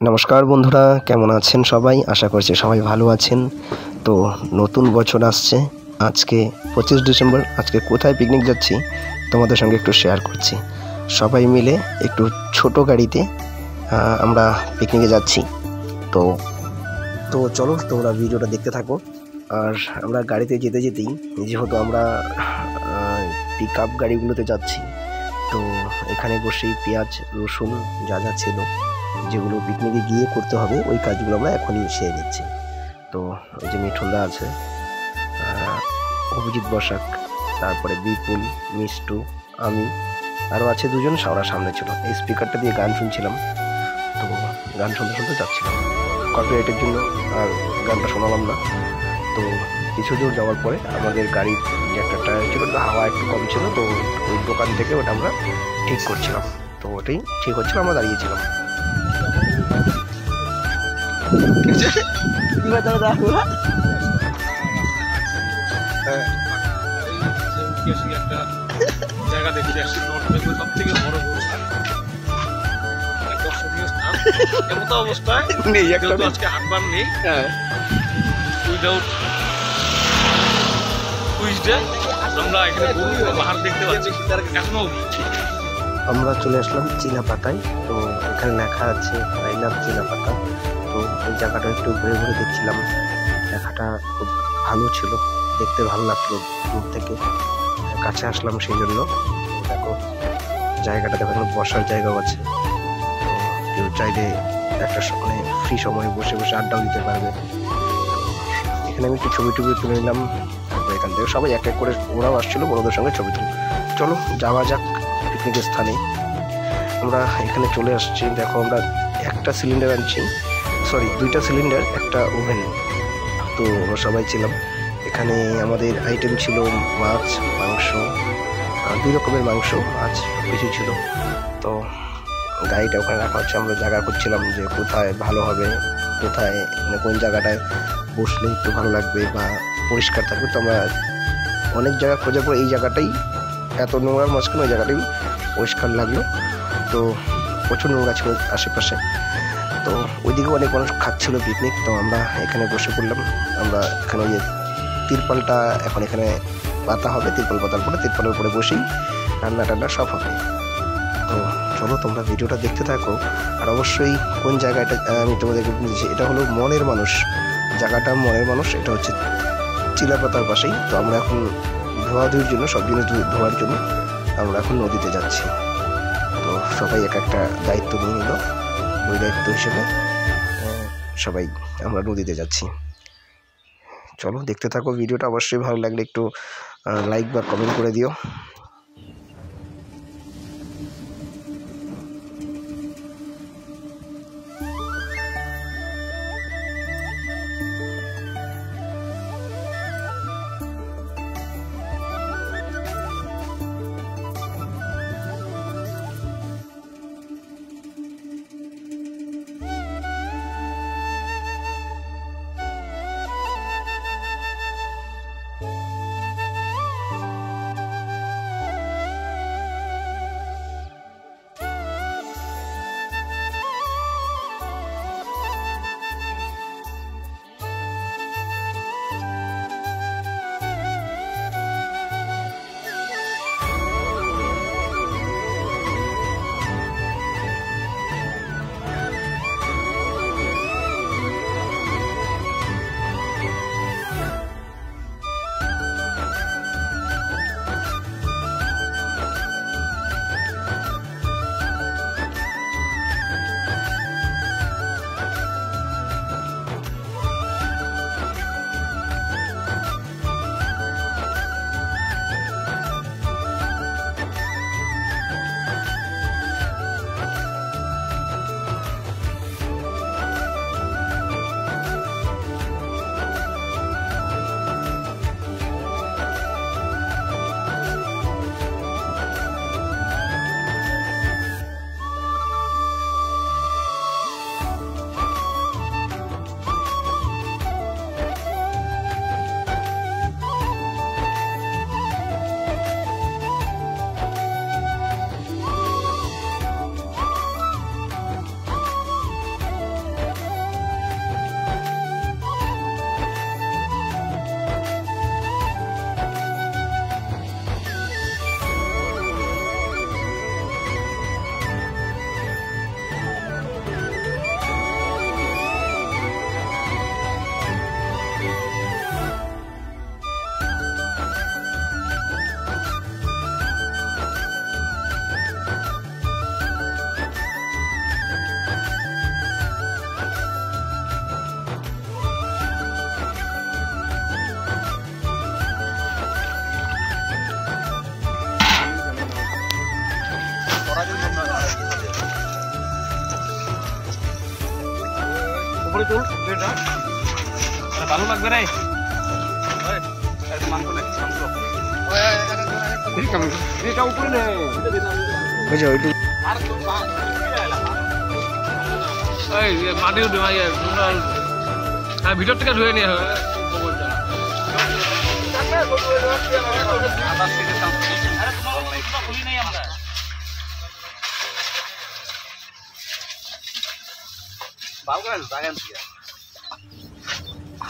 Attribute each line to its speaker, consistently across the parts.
Speaker 1: নমস্কার বন্ধুরা, কেমন আছেন সবাই? আশা করছি সবাই ভালো আছেন। তো নতুন বছর আসছে, আজকে 25 ডিসেম্বর। আজকে কোথায় পিকনিক যাচ্ছি তোমাদের সঙ্গে একটু শেয়ার করছি। সবাই মিলে একটু ছোট গাড়িতে আমরা পিকনিকে যাচ্ছি। তো তো চলো তোমরা ভিডিওটা দেখতে থাকো। আর আমরা গাড়িতে যেতে যেতেই, যেহেতু আমরা পিক আপ গাড়িগুলোতে যাচ্ছি, তো এখানে বসেই পেঁয়াজ রসুন যা যা ছিল, যেগুলো পিকনিকে গিয়ে করতে হবে, ওই কাজগুলো আমরা এখনই সেরে নিচ্ছি। তো ওই যে মিঠুনদা আছে, অভিজিৎ বসাক, তারপরে বিপুল, মিষ্টু, আমি, আরও আছে দুজন, ওরা সামনে ছিল। এই স্পিকারটা দিয়ে গান শুনছিলাম, তো গান শুনতে শুনতে যাচ্ছিলাম। কপিরাইটের জন্য আর গানটা শোনালাম না। তো কিছু দূর যাওয়ার পরে আমাদের গাড়ির যে একটা টায়ার ছিল, হাওয়া একটু কম ছিল, তো ওই দোকান থেকে ওটা আমরা ঠিক করছিলাম। তো ওটাই ঠিক হচ্ছিল, আমরা দাঁড়িয়েছিলাম।
Speaker 2: জায়গা দেখতে আসছি, সব থেকে বড় দর্শনীয় স্থান। এমতো অবস্থায় আজকে হাটবার নেই, উইদাউট টুইসডে আমরা এখানে পাহাড় দেখতে পাচ্ছি। এখনো
Speaker 1: আমরা চলে আসলাম চিলাপাতায়। তো এখানে লেখা আছে আই লাভ চিলাপাতা। তো ওই জায়গাটা একটু ঘুরে ঘুরে দেখছিলাম। লেখাটা খুব ভালো ছিল, দেখতে ভালো লাগলো দূর থেকে। কাছে আসলাম সেই জন্য। দেখো জায়গাটা, দেখো বসার জায়গাও আছে। কেউ চাইলে একটা মানে ফ্রি সময় বসে বসে আড্ডাও দিতে পারবে। এখানে আমি একটু ছবি টবি তুলে নিলাম। তারপর এখান থেকে সবাই এক এক করে, ওরাও আসছিল বড়দের সঙ্গে ছবি তুলে। চলো যাওয়া যাক পিকনিকের স্থানে। আমরা এখানে চলে আসছি। দেখো আমরা একটা সিলিন্ডার আনছি, দুইটা সিলিন্ডার, একটা ওভেন। তো আমরা সবাই ছিলাম এখানে। আমাদের আইটেম ছিল মাছ, মাংস, 2 রকমের মাংস, মাছ কিছু ছিল। তো গাড়িটা ওখানে রাখা হচ্ছে। আমরা জায়গা করছিলাম যে কোথায় ভালো হবে, কোথায় মানে কোন জায়গাটায় বসলে একটু ভালো লাগবে বা পরিষ্কার থাকবে। তো আমরা অনেক জায়গা খোঁজার পর এই জায়গাটাই, এত নোংরার মাঝখানে ওই জায়গাটাই পরিষ্কার লাগলো। তো প্রচুর নোংরা ছিল আশেপাশে। তো ওইদিকে অনেক মানুষ খাচ্ছিল পিকনিক। তো আমরা এখানে বসে পড়লাম। আমরা এখানে ওই যে তিরপালটা এখন এখানে পাতা হবে, তিরপাল পাতার পরে তিরপালের উপরে বসেই রান্না টান্না সব হবে। তো চলো তোমরা ভিডিওটা দেখতে থাকো। আর অবশ্যই কোন জায়গাটা আমি তোমাদেরকে বলছি, এটা হলো মনের মানুষ, জায়গাটা মনের মানুষ। এটা হচ্ছে চিলাপাতার পাশেই। তো আমরা এখন ধোয়াধুয়ির জন্য, সব জিনিস ধোয়ার জন্য আমরা এখন নদীতে যাচ্ছি। তো সবাই এক একটা দায়িত্ব নিয়ে নিল। ওই দায়িত্ব হিসেবে সবাই আমরা নদীতে যাচ্ছি। চলো দেখতে থাকো ভিডিওটা। অবশ্যই ভালো লাগলে একটু লাইক বা কমেন্ট করে দিও।
Speaker 2: উপরে তুল এটা ভালো লাগবে রে মাংস নে মাংস এটা উপরে নে
Speaker 1: বুঝছো ওইটু
Speaker 2: এই মাটি উঠে ভাই হ্যাঁ ভিতর থেকে ধুয়ে নিয়ে হবে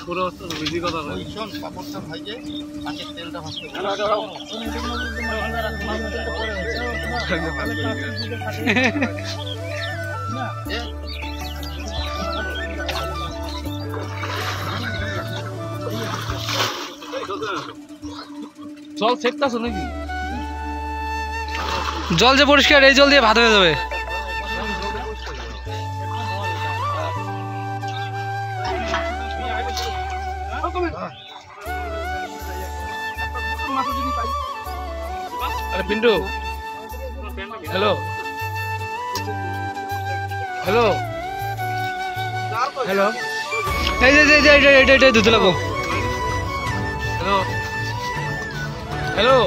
Speaker 2: পুরো বিজি কথা
Speaker 3: কাপড়টা ভাইজে আগে তেলটা ভাজতে
Speaker 2: জল সেকতাছ নাকি
Speaker 4: জল যে পরিষ্কার এই জল দিয়ে ভাত হয়ে যাবে
Speaker 2: আরে পিন্টু হ্যালো হ্যালো হ্যালো
Speaker 4: এই যে এটা ধুতে লাগবো
Speaker 2: হ্যালো হ্যালো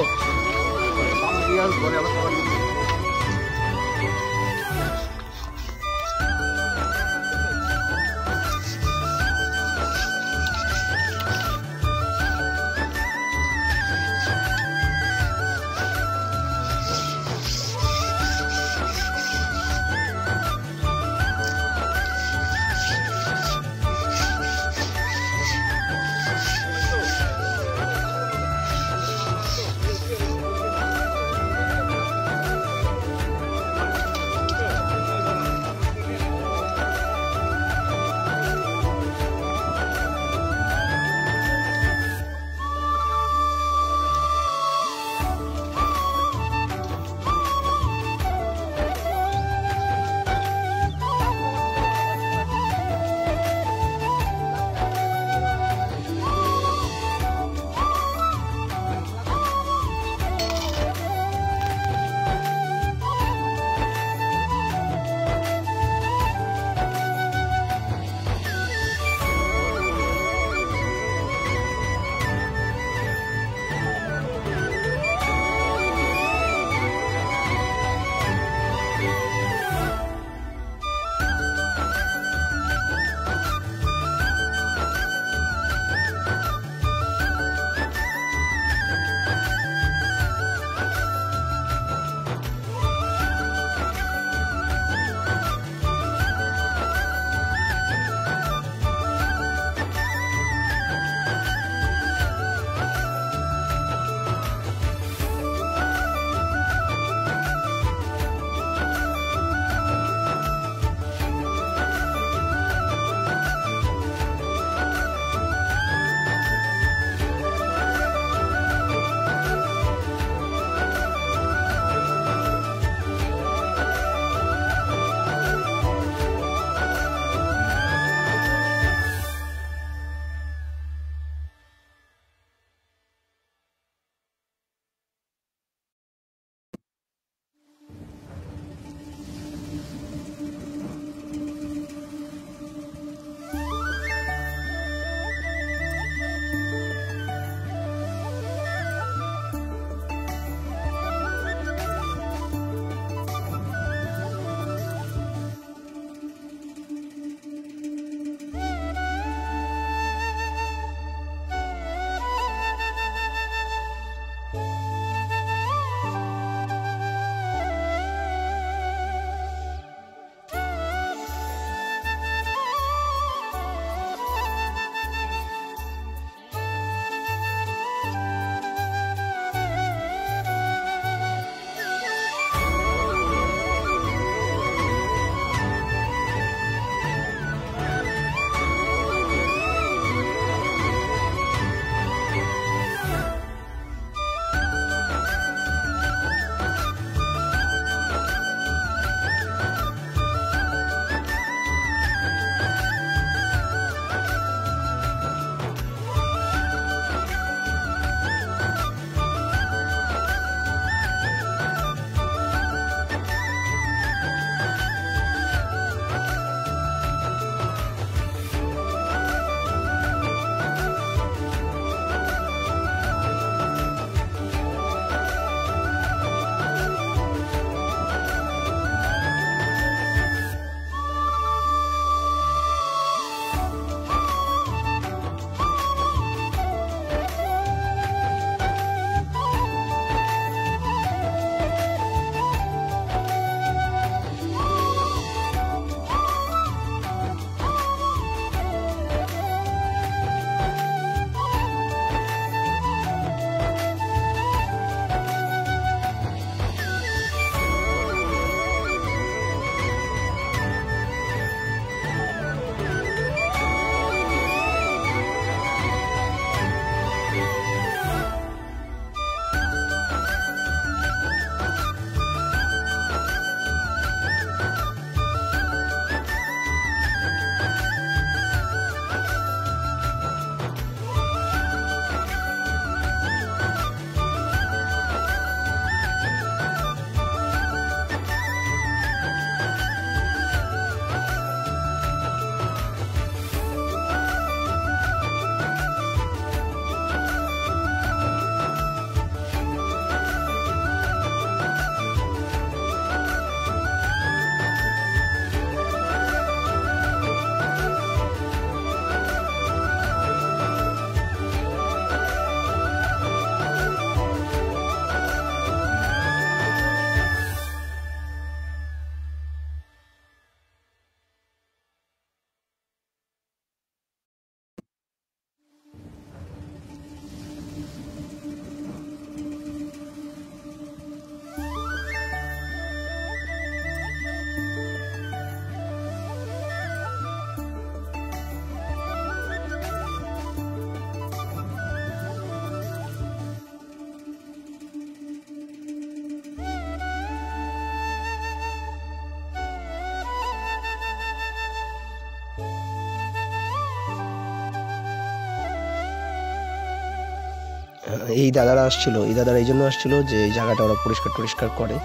Speaker 1: এই দাদারা আসছিল, এই দাদারা এই জন্য আসছিল যে এই জায়গাটা ওরা পরিষ্কার করে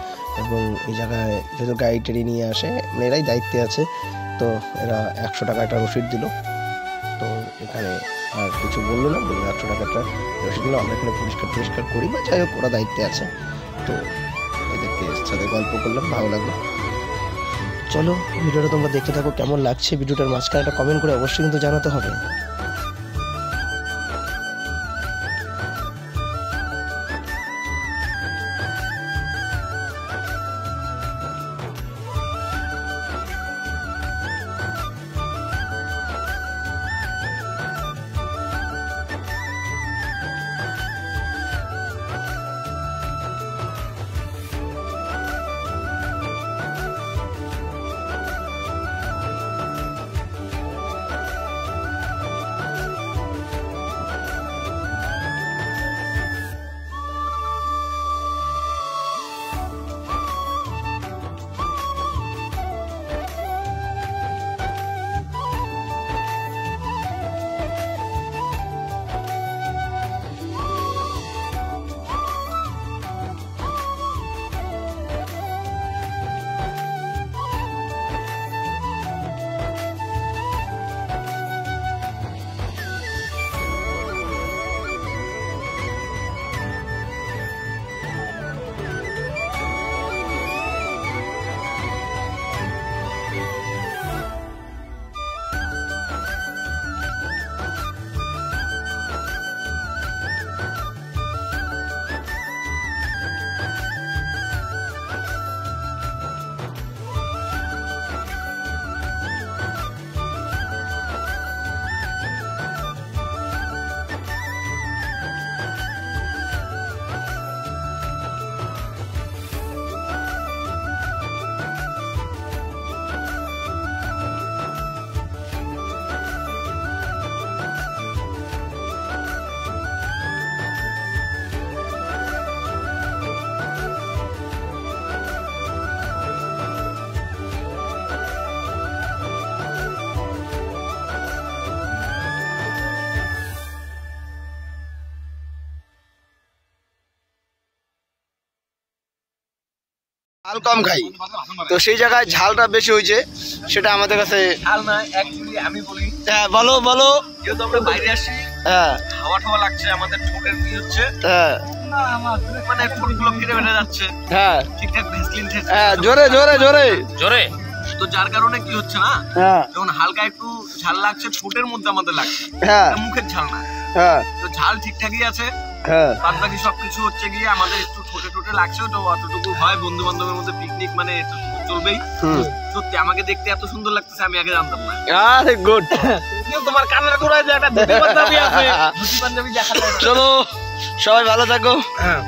Speaker 1: এবং এই জায়গায় যেহেতু গাড়ি টাড়ি নিয়ে আসে মানে এরাই দায়িত্বে আছে, তো এরা 100 টাকা একটা রসিদ দিল। তো এখানে আর কিছু বললো না, বললো 100 টাকা একটা রসিদ দিল, আমরা এখানে পরিষ্কার করি বা যাই হোক ওরা দায়িত্বে আছে। তো এদেরকে সাথে গল্প করলাম, ভালো লাগলো। চলো ভিডিওটা তোমরা দেখতে থাকো, কেমন লাগছে ভিডিওটার মাঝখানে একটা কমেন্ট করে অবশ্যই কিন্তু জানাতে হবে।
Speaker 3: ঝাল কম খাই, তো সেই জায়গায় ঝালটা বেশি হয়েছে, সেটা আমাদের কাছে
Speaker 2: ঝাল না অ্যাকচুয়ালি আমি বলি,
Speaker 3: হ্যাঁ বলো
Speaker 2: যেহেতু আমরা বাইরে আসি,
Speaker 3: হ্যাঁ
Speaker 2: হাওয়া লাগছে, আমাদের ঠোঁটের কি হচ্ছে
Speaker 3: হ্যাঁ
Speaker 2: মানে ঠোঁটগুলো ফিরে বেড়ে যাচ্ছে,
Speaker 3: হ্যাঁ
Speaker 2: ঠিকঠাক ভ্যাসলিন
Speaker 3: হ্যাঁ জোরে
Speaker 2: তো যার কারণে কি হচ্ছে না,
Speaker 3: হ্যাঁ
Speaker 2: যখন হালকা একটু ঝাল লাগছে ঠোঁটের মধ্যে আমাদের লাগছে,
Speaker 3: হ্যাঁ
Speaker 2: এটা মুখের ঝাল না,
Speaker 3: হ্যাঁ
Speaker 2: তো ঝাল ঠিকঠাকই আছে,
Speaker 3: হ্যাঁ
Speaker 2: বাদ বাকি সবকিছু হচ্ছে গিয়ে আমাদের একটু ঠোঁটে লাগছে, তো অতটুকু হয়, বন্ধু বান্ধবের মধ্যে পিকনিক মানে এতটুকু চলবেই। সত্যি আমাকে দেখতে এত সুন্দর লাগতেছে, আমি আগে জানতাম না।
Speaker 3: আরে গুড,
Speaker 2: তোমার কানের গোড়ায় যে একটা ধুতি পাঞ্জাবি আছে, ধুতি পাঞ্জাবি দেখা যায়।
Speaker 3: চলো সবাই ভালো থাকো।
Speaker 2: হ্যাঁ।